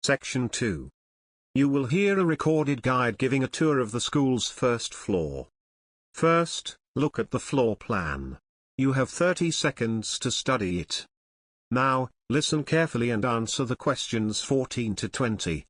Section 2. You will hear a recorded guide giving a tour of the school's first floor. First, look at the floor plan. You have 30 seconds to study it. Now, listen carefully and answer the questions 14 to 20.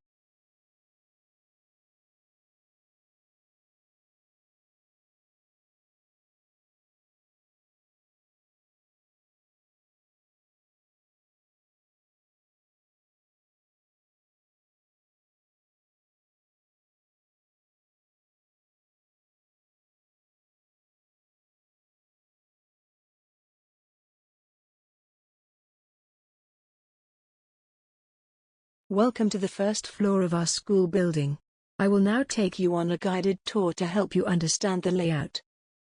Welcome to the first floor of our school building. I will now take you on a guided tour to help you understand the layout.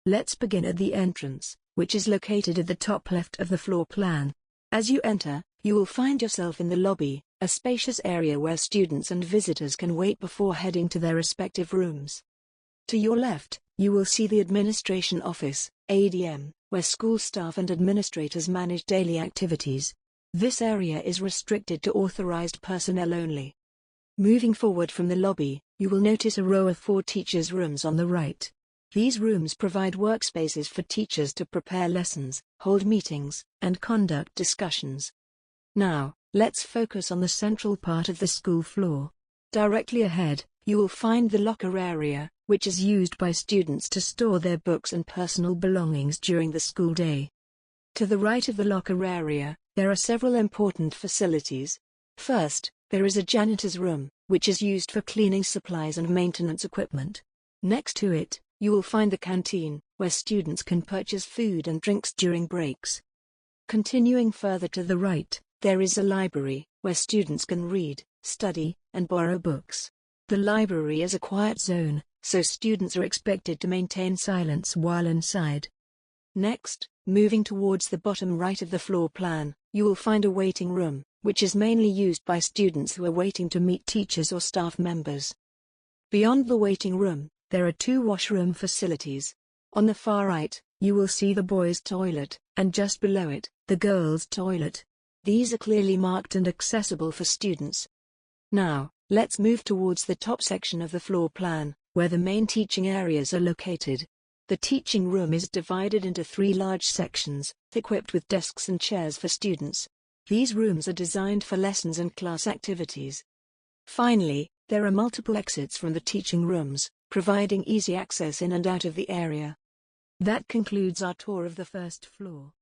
Let's begin at the entrance, which is located at the top left of the floor plan. As you enter, you will find yourself in the lobby, a spacious area where students and visitors can wait before heading to their respective rooms. To your left, you will see the Administration Office, ADM, where school staff and administrators manage daily activities. This area is restricted to authorized personnel only. Moving forward from the lobby, you will notice a row of 4 teachers' rooms on the right. These rooms provide workspaces for teachers to prepare lessons, hold meetings, and conduct discussions. Now, let's focus on the central part of the school floor. Directly ahead, you will find the locker area, which is used by students to store their books and personal belongings during the school day. To the right of the locker area, there are several important facilities. First, there is a janitor's room, which is used for cleaning supplies and maintenance equipment. Next to it, you will find the canteen, where students can purchase food and drinks during breaks. Continuing further to the right, there is a library, where students can read, study, and borrow books. The library is a quiet zone, so students are expected to maintain silence while inside. Next, moving towards the bottom right of the floor plan, you will find a waiting room, which is mainly used by students who are waiting to meet teachers or staff members. Beyond the waiting room, there are 2 washroom facilities. On the far right, you will see the boys' toilet, and just below it, the girls' toilet. These are clearly marked and accessible for students. Now, let's move towards the top section of the floor plan, where the main teaching areas are located. The teaching room is divided into 3 large sections, equipped with desks and chairs for students. These rooms are designed for lessons and class activities. Finally, there are multiple exits from the teaching rooms, providing easy access in and out of the area. That concludes our tour of the first floor.